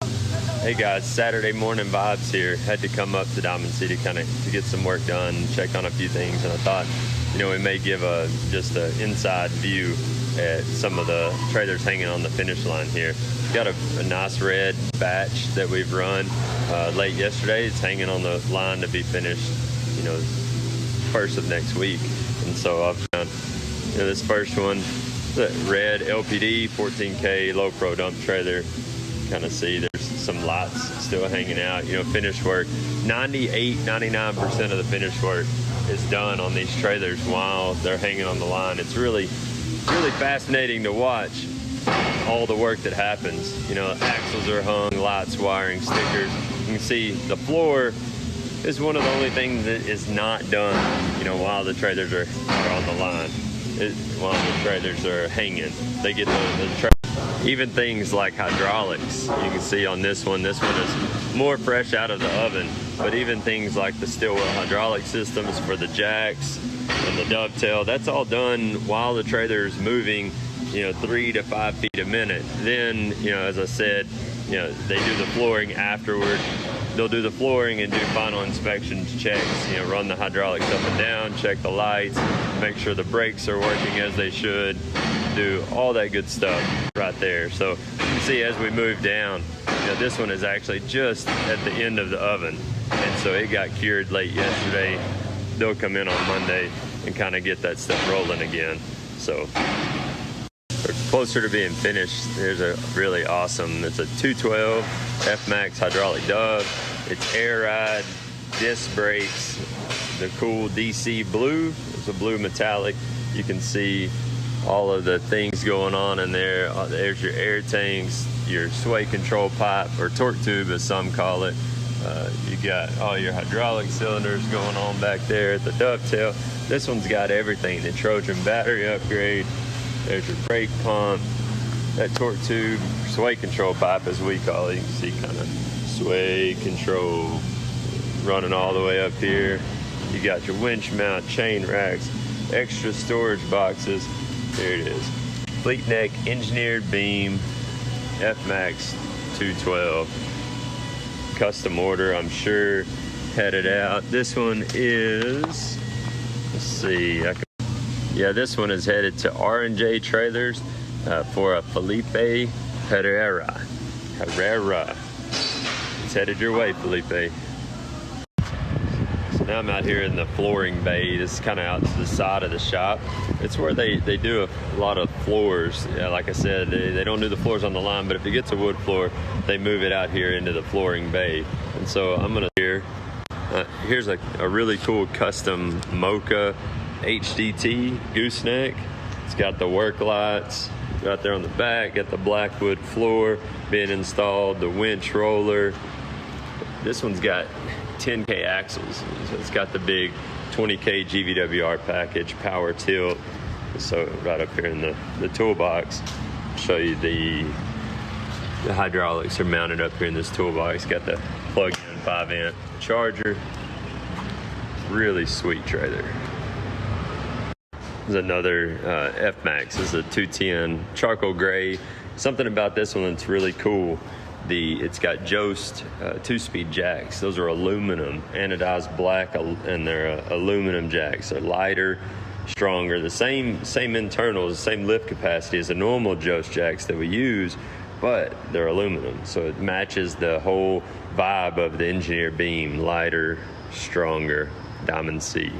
Hey guys, Saturday morning vibes here. Had to come up to Diamond City to get some work done, check on a few things, and I thought, we may give just an inside view at some of the trailers hanging on the finish line here. Got a nice red batch that we've run late yesterday. It's hanging on the line to be finished, first of next week. And so I've found this first one, the red LPD 14K low pro dump trailer. Kind of see there's some lights still hanging out. Finish work, 99% of the finish work is done on these trailers while they're hanging on the line. It's really fascinating to watch all the work that happens. Axles are hung, lights, wiring, stickers. You can see the floor is one of the only things that is not done, while the trailers are on the line. While the trailers are hanging, they get the even things like hydraulics. You can see on this one is more fresh out of the oven, but even things like the steel wheel hydraulic systems for the jacks and the dovetail, that's all done while the trailer is moving, 3 to 5 feet a minute. Then, as I said, they do the flooring afterward. They'll do the flooring and do final inspections, checks, run the hydraulics up and down, check the lights, make sure the brakes are working as they should, do all that good stuff right there. So you can see as we move down, this one is actually just at the end of the oven. And so it got cured late yesterday. They'll come in on Monday and kind of get that stuff rolling again. So we're closer to being finished. There's a really awesome, it's a 212 F-Max hydraulic dove. It's air ride, disc brakes, the cool DC blue. It's a blue metallic. You can see all of the things going on in there. There's your air tanks, your sway control pipe, or torque tube as some call it. You got all your hydraulic cylinders going on back there at the dovetail. This one's got everything. The Trojan battery upgrade. There's your brake pump, that torque tube, sway control pipe as we call it. You can see kind of sway control running all the way up here. You got your winch mount, chain racks, extra storage boxes. There it is. Fleet neck engineered beam, F-Max 212. Custom order, I'm sure, headed out. This one is, let's see, this one is headed to R&J Trailers for a Felipe Herrera. It's headed your way, Felipe. Now I'm out here in the flooring bay. This is kind of out to the side of the shop. It's where they do a lot of floors. Like I said, they don't do the floors on the line, but if it gets a wood floor, they move it out here into the flooring bay. And so I'm gonna here's a really cool custom Mocha HDT gooseneck. It's got the work lights right there on the back, got the blackwood floor being installed, the winch roller. This one's got 10K axles. So it's got the big 20K GVWR package, power tilt. So right up here in the toolbox, show you the hydraulics are mounted up here in this toolbox. Got the plug-in 5-amp charger. Really sweet trailer. There's another F-Max. This is a 210 charcoal gray. Something about this one that's really cool. It's got Jost 2-speed jacks. Those are aluminum, anodized black, and they're aluminum jacks. They're lighter, stronger, the same internals, the same lift capacity as the normal Jost jacks that we use, but they're aluminum. So it matches the whole vibe of the engineer beam, lighter, stronger, Diamond C.